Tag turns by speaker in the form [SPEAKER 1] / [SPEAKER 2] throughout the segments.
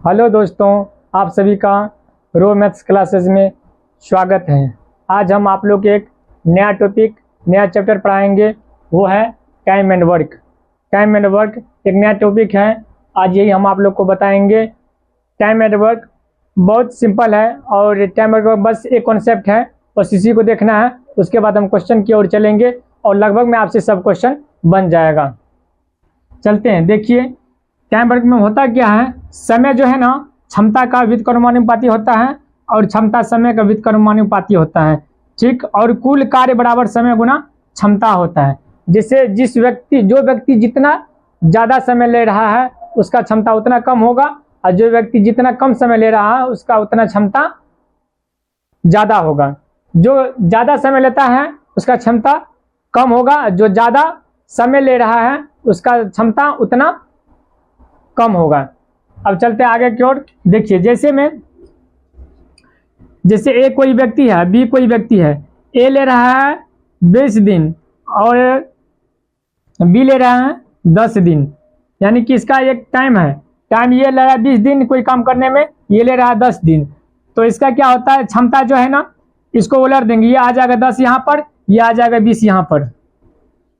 [SPEAKER 1] Hello दोस्तों, आप सभी का रो मैथ्स क्लासेस में स्वागत है। आज हम आप लोग एक नया टॉपिक, नया चैप्टर पढ़ाएंगे। वो है time and work. Time and work एक नया टॉपिक है। आज यही हम आप लोग को बताएंगे। टाइम एंड वर्क बहुत सिंपल है और टाइम एंड वर्क बस एक कॉन्सेप्ट है, बस इसी को देखना है। उसके बाद हम क्वेश्चन की ओर चलेंगे और लगभग में आपसे सब क्वेश्चन बन जाएगा। चलते हैं। देखिए, टाइम वर्क में होता क्या है, समय जो है ना क्षमता का व्युत्क्रमानुपाती होता है और क्षमता समय का व्युत्क्रमानुपाती होता है। ठीक, और कुल कार्य बराबर समय गुना क्षमता होता है। जिससे जो व्यक्ति जितना ज़्यादा समय ले रहा है उसका क्षमता उतना कम होगा, और जो व्यक्ति जितना कम समय ले रहा है उसका उतना क्षमता ज़्यादा होगा। जो ज़्यादा समय लेता है उसका क्षमता कम होगा, जो ज़्यादा समय ले रहा है उसका क्षमता उतना कम होगा। अब चलते आगे की ओर। देखिए, जैसे ए कोई व्यक्ति है, बी कोई व्यक्ति है। ए ले रहा है 20 दिन और बी ले रहा है 10 दिन, यानी कि इसका एक टाइम है। टाइम ये ले रहा है 20 दिन कोई काम करने में, ये ले रहा है 10 दिन। तो इसका क्या होता है, क्षमता जो है ना, इसको उलट देंगे। ये आ जाएगा 10 यहाँ पर, ये आ जाएगा 20 यहाँ पर।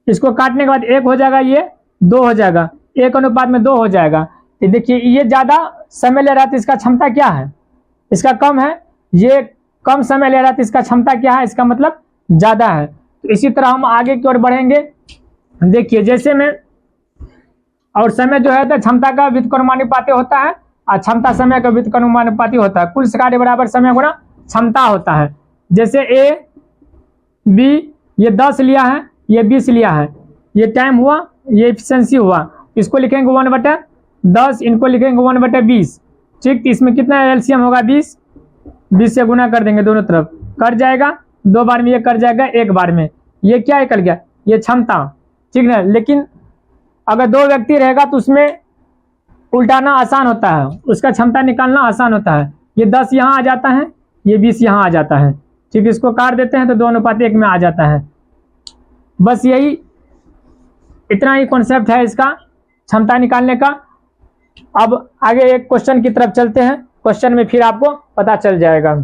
[SPEAKER 1] इसको काटने के बाद 1 हो जाएगा, ये 2 हो जाएगा, 1 अनुपात में 2 हो जाएगा। तो देखिए, ये ज़्यादा समय ले रहा था, इसका क्षमता क्या है, इसका कम है। ये कम समय ले रहा था, इसका क्षमता क्या है, इसका मतलब ज़्यादा है। तो इसी तरह हम आगे की ओर बढ़ेंगे। देखिए, जैसे में और समय जो है तो क्षमता का व्युत्क्रमानुपाती होता है और क्षमता समय का व्युत्क्रमानुपाती होता है। कुल कार्य बराबर समय गुना क्षमता होता है। जैसे ए बी, ये 10 लिया है, ये 20 लिया है, ये टाइम हुआ, ये एफिशिएंसी हुआ। इसको लिखेंगे 1/10, इनको लिखेंगे 1/20। ठीक, इसमें कितना एलसीएम होगा, 20 से गुना कर देंगे दोनों तरफ, कट जाएगा। 2 बार में ये कट जाएगा, 1 बार में ये क्या निकल गया, ये क्षमता। ठीक है, लेकिन अगर 2 व्यक्ति रहेगा तो उसमें उल्टाना आसान होता है, उसका क्षमता निकालना आसान होता है। ये 10 यहाँ आ जाता है, ये 20 यहाँ आ जाता है। ठीक, इसको काट देते हैं तो 2:1 में आ जाता है। बस यही इतना ही कॉन्सेप्ट है इसका क्षमता निकालने का। अब आगे एक क्वेश्चन की तरफ चलते हैं। क्वेश्चन में फिर आपको पता चल जाएगा।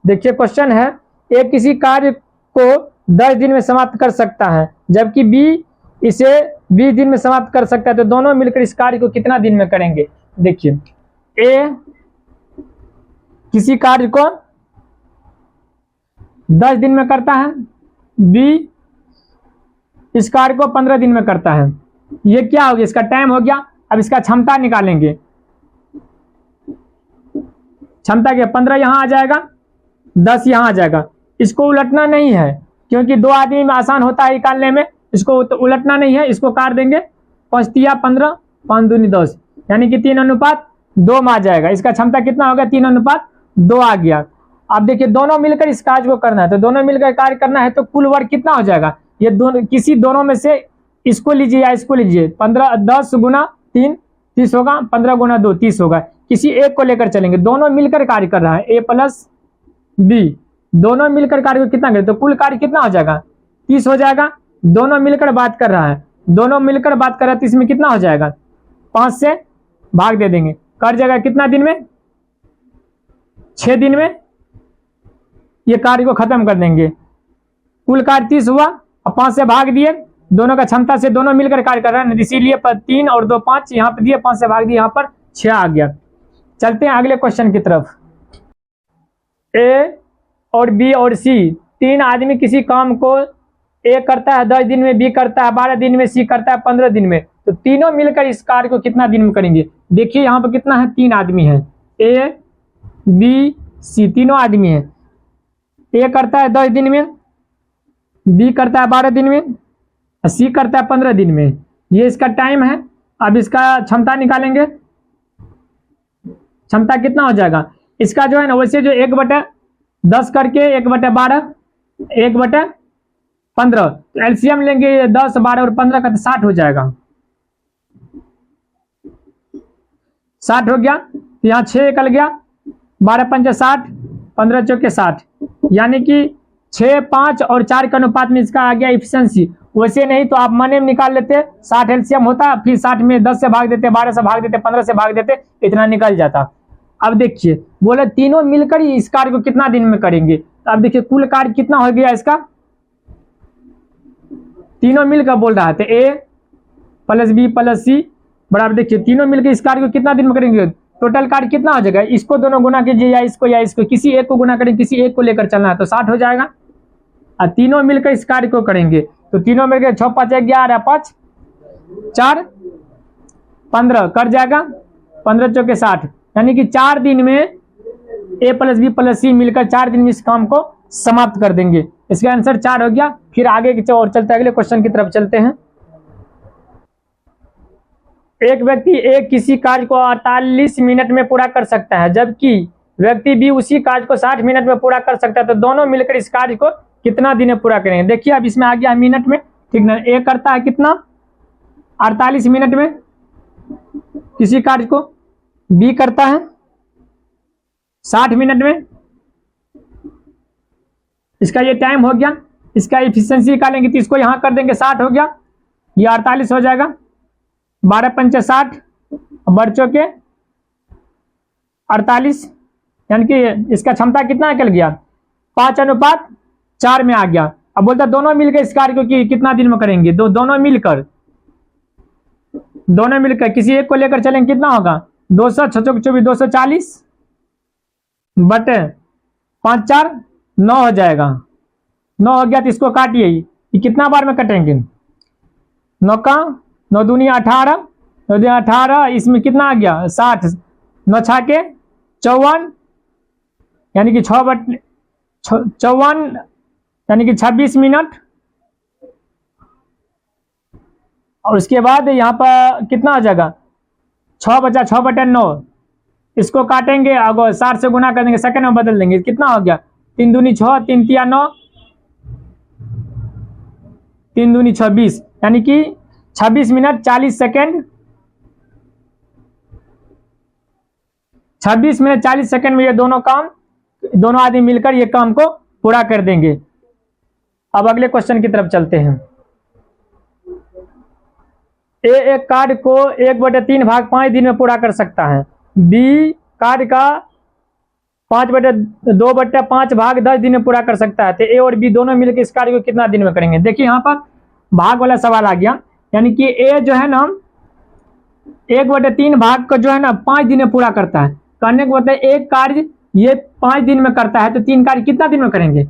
[SPEAKER 1] देखिए, क्वेश्चन है, ए किसी कार्य को 10 दिन में समाप्त कर सकता है जबकि बी इसे 20 दिन में समाप्त कर सकता है। तो दोनों मिलकर इस कार्य को कितना दिन में करेंगे। देखिए, ए किसी कार्य को 10 दिन में करता है, बी इस कार्य को 15 दिन में करता है। ये क्या हो गया, इसका टाइम हो गया। अब इसका क्षमता निकालेंगे। क्षमता क्या, 15 यहाँ आ जाएगा, 10 यहाँ आ जाएगा। इसको उलटना नहीं है क्योंकि 2 आदमी में आसान होता है निकालने में। इसको तो उलटना नहीं है, इसको काट देंगे। 5 तिया 15, 5 दूनी 10, यानी कि 3:2 में आ जाएगा। इसका क्षमता कितना होगा, 3:2 आ गया। अब देखिए, दोनों मिलकर इस कार्य को करना है, तो दोनों मिलकर कार्य करना है तो कुल वर्क कितना हो जाएगा। ये दोनों में से इसको लीजिए या इसको लीजिए। 10 गुना 3 30 होगा, 15 गुना 2 30 होगा। किसी एक को लेकर चलेंगे, दोनों मिलकर कार्य कर रहा है, ए प्लस बी। दोनों मिलकर कार्य को कितना करें तो कुल कार्य कितना हो जाएगा, 30 हो जाएगा। दोनों मिलकर बात कर रहा है, दोनों मिलकर बात कर रहा है, तो इसमें कितना हो जाएगा, 5 से भाग दे देंगे, कर जाएगा कितना दिन में, 6 दिन में ये कार्य को खत्म कर देंगे। कुल कार्य 30 हुआ और 5 से भाग दिए, दोनों का क्षमता से दोनों मिलकर कार्य कर रहे हैं, इसीलिए 3 और 2 5 यहाँ पर दिए, 5 से भाग दिए, यहाँ पर 6 आ गया। चलते हैं अगले क्वेश्चन की तरफ। ए और बी और सी 3 आदमी किसी काम को ए करता है 10 दिन में, बी करता है 12 दिन में, सी करता है 15 दिन में। तो तीनों मिलकर इस कार्य को कितना दिन में करेंगे। देखिए, यहाँ पर कितना है, 3 आदमी है, ए बी सी, तीनों आदमी है। ए करता है 10 दिन में, बी करता है 12 दिन में, सी करता है 15 दिन में। ये इसका टाइम है। अब इसका क्षमता निकालेंगे। क्षमता कितना हो जाएगा इसका जो है ना, वैसे जो 1/10 करके 1/12 1/15, तो एलसीएम लेंगे 10 12 और 15 का, तो 60 हो जाएगा। 60 हो गया, तो यहाँ 6 निकल गया, 12 पंचे 60, 15 चौके 60, यानी कि 6 5 और 4 के अनुपात में इसका आ गया एफिशिएंसी। वैसे नहीं तो आप मने में निकाल लेते, 60 एलसीएम होता, फिर 60 में 10 से भाग देते, 12 से भाग देते, 15 से भाग देते, इतना निकल जाता। अब देखिए बोले तीनों मिलकर ही इस कार्य को कितना दिन में करेंगे, तो अब देखिए कुल कार्य कितना हो गया इसका, तीनों मिलकर बोल रहा था ए प्लस बी प्लस सी बराबर, देखिए तीनों मिलकर इस कार्य को कितना दिन में करेंगे, टोटल कार्य कितना हो जाएगा, इसको दोनों गुना कीजिए या इसको किसी एक को गुना करेंगे, किसी एक को लेकर चलना है तो 60 हो जाएगा। और तीनों मिलकर इस कार्य को करेंगे तो तीनों मिलकर 6 5 11 5 4 15 कर जाएगा, 15 चौके 60, यानी कि 4 दिन में ए प्लस बी प्लस सी मिलकर 4 दिन में इस काम को समाप्त कर देंगे। इसका आंसर 4 हो गया। फिर आगे की और चलते अगले क्वेश्चन की तरफ चलते हैं। एक व्यक्ति ए किसी कार्य को 48 मिनट में पूरा कर सकता है, जबकि व्यक्ति बी उसी कार्य को 60 मिनट में पूरा कर सकता है, तो दोनों मिलकर इस कार्य को कितना दिन में पूरा करेंगे। देखिए अब इसमें आ गया मिनट में, ठीक ना, ए करता है कितना 48 मिनट में किसी कार्य को, बी करता है 60 मिनट में। इसका ये टाइम हो गया, इसका एफिशिएंसी निकालेंगे तो इसको यहां कर देंगे 60 हो गया, ये 48 हो जाएगा, 12 पंचे 60 बढ़ चौके 48, यानी कि इसका क्षमता कितना निकल गया 5:4 में आ गया। अब बोलता दोनों मिलकर इस कार्य को कितना दिन में करेंगे, दोनों मिलकर किसी एक को लेकर चलेंगे, कितना होगा 200 6 24 240 बटे 5 4 9 हो जाएगा, 9 हो गया तो इसको काटिए, ये कितना बार में कटेंगे, 9 का 9 दूनी 18, 9 दूनी 18, इसमें कितना आ गया 60, 9 6 के 54, यानी कि 6 बटे 54 यानी कि 26 मिनट। और उसके बाद यहाँ पर कितना हो जाएगा 6 बचा 6 बटे 9, इसको काटेंगे अगर 60 से गुना कर देंगे, सेकंड में बदल देंगे, कितना हो गया 3 दूनी 6 3 तिया 9 3 दूनी 26, यानी कि 26 मिनट 40 सेकेंड, 26 मिनट 40 सेकेंड में ये दोनों आदमी मिलकर ये काम को पूरा कर देंगे। अब अगले क्वेश्चन की तरफ चलते हैं। ए एक कार्य को 1/3 भाग 5 दिन में पूरा कर सकता है, बी कार्य का 5/2/5 भाग 10 दिन में पूरा कर सकता है, तो ए और बी दोनों मिलकर इस कार्य को कितना दिन में करेंगे। देखिए यहाँ पर भाग वाला सवाल आ गया, यानी कि ए जो है ना 1/3 भाग को जो है ना 5 दिन में पूरा करता है, करने को मतलब एक कार्य ये 5 दिन में करता है, तो 3 कार्य कितना दिन में करेंगे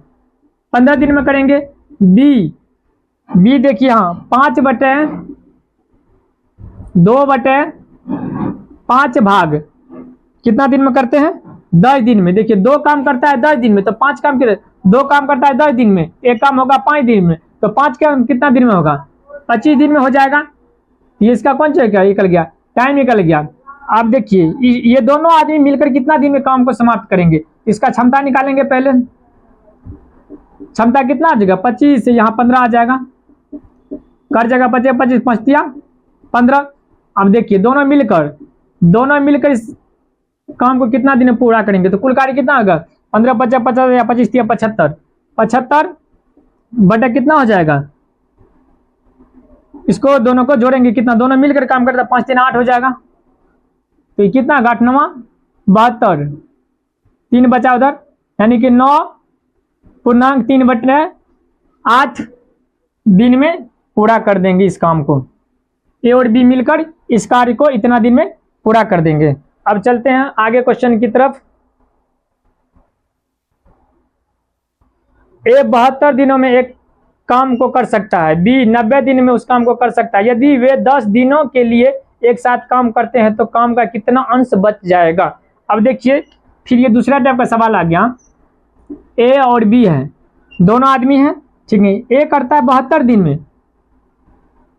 [SPEAKER 1] 15 दिन में करेंगे। बी देखिए यहाँ 5/2/5 भाग कितना दिन में करते हैं 10 दिन में। देखिए 2 काम करता है 10 दिन में, तो 5 काम 2 काम करता है 10 दिन में, एक काम होगा 5 दिन में, तो 5 काम कितना दिन में होगा 25 दिन में हो जाएगा। ये इसका कौन सा निकल गया, टाइम निकल गया। आप देखिए ये दोनों आदमी मिलकर कितना दिन में काम को समाप्त करेंगे, इसका क्षमता निकालेंगे पहले, क्षमता कितना आ जाएगा 25 से यहाँ 15 आ जाएगा, कर जाएगा 25 25 5 तिया 15। अब देखिए दोनों मिलकर इस काम को कितना दिन में पूरा करेंगे, तो कुल कार्य कितना होगा 15 50 50 या 25 तिया 75, 75 बटे कितना हो जाएगा, इसको दोनों को जोड़ेंगे कितना, दोनों मिलकर काम करता 5 3 8 हो जाएगा, तो ये कितना 8 9 72, 3 बचा उधर, यानी कि 9.3/8 दिन में पूरा कर देंगे इस काम को। ए और बी मिलकर इस कार्य को इतना दिन में पूरा कर देंगे। अब चलते हैं आगे क्वेश्चन की तरफ। ए 72 दिनों में एक काम को कर सकता है, बी 90 दिन में उस काम को कर सकता है। यदि वे 10 दिनों के लिए एक साथ काम करते हैं तो काम का कितना अंश बच जाएगा। अब देखिए फिर ये दूसरा टाइप का सवाल आ गया, ए और बी है, दोनों आदमी हैं, ठीक है, ए करता है 72 दिन में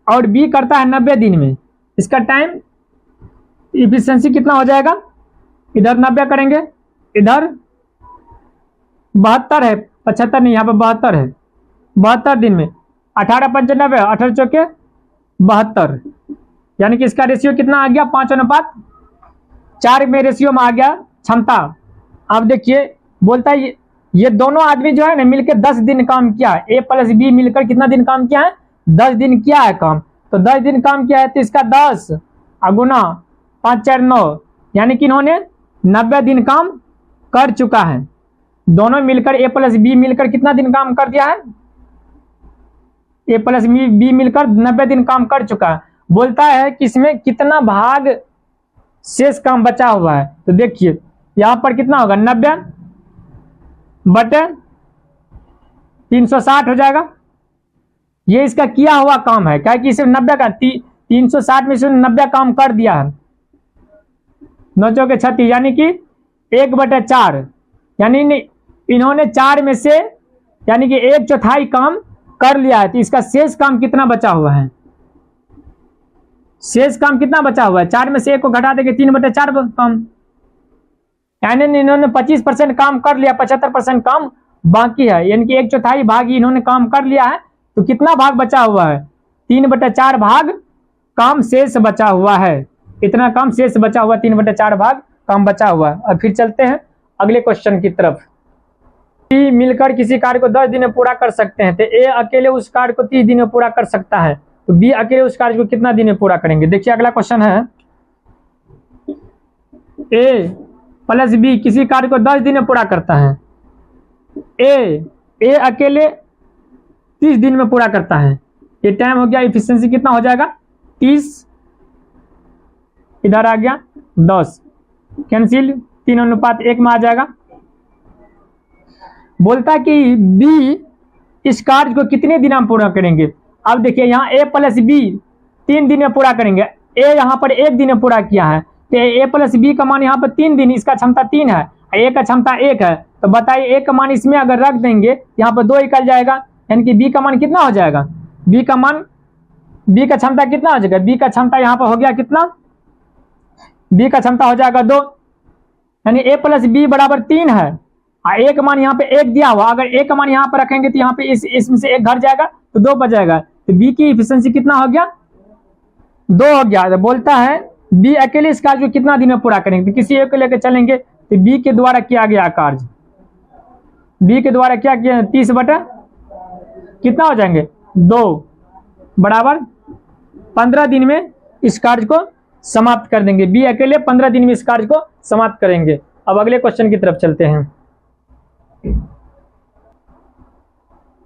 [SPEAKER 1] और बी करता है 90 दिन में। इसका टाइम इफिशिएंसी कितना हो जाएगा, इधर 90 करेंगे, इधर 72 है, 75 नहीं, यहाँ पर 72 है, 72 दिन में 18 पंचे 90, 18 चौके 72, यानी कि इसका रेशियो कितना आ गया 5:4 में रेशियो में आ गया क्षमता। अब देखिए बोलता है ये दोनों आदमी जो है ना मिलकर 10 दिन काम किया, ए प्लस बी मिलकर कितना दिन काम किया है 10 दिन किया है काम, तो 10 दिन काम किया है तो इसका 10 गुना 5 4 9, यानी कि इन्होंने 90 दिन काम कर चुका है। दोनों मिलकर ए प्लस बी मिलकर कितना दिन काम कर दिया है? ए प्लस बी मिलकर 90 दिन काम कर चुका है। बोलता है कि इसमें कितना भाग शेष काम बचा हुआ है। तो देखिए यहां पर कितना होगा, 90 बटे 360 हो जाएगा। ये इसका किया हुआ काम है, क्या कि इसे 90 का 360 में से 90 काम कर दिया है। 9 चौके 36 यानी कि 1/4, यानी इन्होंने 4 में से यानी कि 1/4 काम कर लिया है। तो इसका शेष काम कितना बचा हुआ है? शेष काम कितना बचा हुआ है? 4 में से 1 को घटा देंगे 3/4 काम, यानी इन्होंने 25% काम कर लिया, 75% काम बाकी है, यानी कि 1/4 भाग ही इन्होंने काम कर लिया है। तो कितना भाग बचा हुआ है? 3/4 भाग काम शेष बचा हुआ है। इतना काम शेष बचा हुआ, 3/4 भाग काम बचा हुआ है। अब फिर चलते हैं अगले क्वेश्चन की तरफ। बी मिलकर किसी कार्य को 10 दिन में पूरा कर सकते हैं, तो ए अकेले उस कार्य को 30 दिन में पूरा कर सकता है, तो बी अकेले उस कार्य को कितना दिन में पूरा करेंगे? देखिए अगला क्वेश्चन है, ए प्लस बी किसी कार्य को 10 दिन में पूरा करता है। ए अकेले 30 दिन में पूरा करता है। ये टाइम हो गया, इफिशिएंसी कितना हो जाएगा? 30, इधर आ गया 10, कैंसिल, 3:1 में आ जाएगा। बोलता कि बी इस कार्य को कितने दिन में पूरा करेंगे? अब देखिए यहाँ ए प्लस बी 3 दिन में पूरा करेंगे। ए यहाँ पर 1 दिन में पूरा किया है, तो ए प्लस बी का मान यहाँ पर 3 दिन, इसका क्षमता 3 है, ए का क्षमता 1 है। तो बताइए ए का मान इसमें अगर रख देंगे यहाँ पर 2 निकल जाएगा, यानी कि बी का मान कितना हो जाएगा? बी का क्षमता कितना हो जाएगा? बी का क्षमता यहाँ पर हो गया कितना? बी का क्षमता हो जाएगा 2, यानी ए प्लस बी बराबर 3 है। ए का मान यहाँ पे 1 दिया हुआ, अगर ए का मान यहाँ पर रखेंगे तो यहाँ पे इसमें से 1 घट जाएगा तो 2 बचेगा। तो बी की इफिशिएंसी कितना हो गया? 2 हो गया। तो बोलता है बी अकेले इस कार्य को कितना दिन में पूरा करेंगे? तो किसी एक को लेकर चलेंगे, तो बी के द्वारा किया गया कार्य, बी के द्वारा क्या किया? 30 बटा कितना हो जाएंगे? 2 बराबर 15 दिन में इस कार्य को समाप्त कर देंगे। बी अकेले 15 दिन में इस कार्य को समाप्त करेंगे। अब अगले क्वेश्चन की तरफ चलते हैं।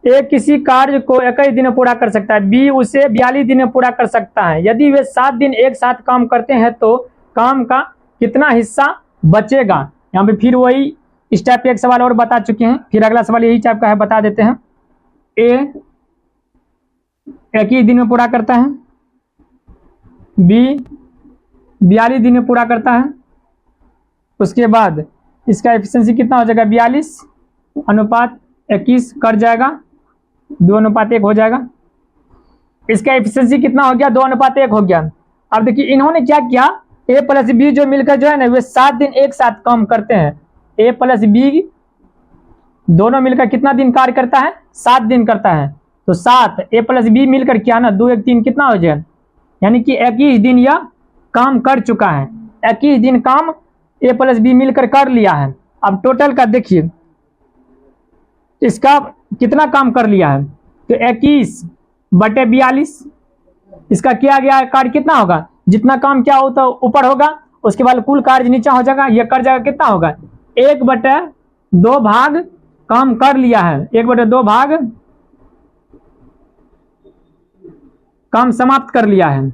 [SPEAKER 1] ए किसी कार्य को 21 दिन में पूरा कर सकता है, बी उसे 42 दिन में पूरा कर सकता है। यदि वे 7 दिन एक साथ काम करते हैं तो काम का कितना हिस्सा बचेगा? यहाँ पे फिर वही इस टाइप का एक सवाल और बता चुके हैं, फिर अगला सवाल यही टाइप का है, बता देते हैं। ए 21 दिन में पूरा करता है, बी 42 दिन में पूरा करता है। उसके बाद इसका एफिशिएंसी कितना हो जाएगा? 42/21 कट जाएगा, 2:1 हो जाएगा। इसका एफिशिएंसी कितना हो गया? 2:1 हो गया। अब देखिए इन्होंने क्या किया, ए प्लस बी जो मिलकर जो है ना वे 7 दिन एक साथ काम करते हैं। ए प्लस बी दोनों मिलकर कितना दिन कार्य करता है? 7 दिन करता है। तो 7 ए प्लस बी मिलकर किया ना, 2 1 3 कितना हो जाएगा? यानी कि 21 दिन यह काम कर चुका है। 21 दिन काम ए प्लस बी मिलकर कर लिया है। अब टोटल का देखिए इसका कितना काम कर लिया है, तो 21/42 इसका किया गया कार्य कितना होगा? जितना काम क्या हो तो ऊपर होगा, उसके बाद कुल कार्य नीचे हो जाएगा, यह कर जाएगा कितना होगा? 1/2 भाग काम कर लिया है, 1/2 भाग काम समाप्त कर लिया है,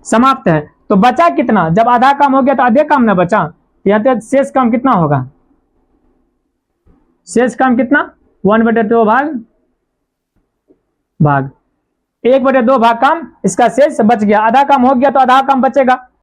[SPEAKER 1] समाप्त है। तो बचा कितना? जब आधा काम हो गया तो आधे काम ना बचा, यहाँ पे शेष काम कितना होगा? शेष काम कितना? 1/2 भाग 1/2 भाग काम इसका शेष बच गया। आधा काम हो गया तो आधा काम बचेगा,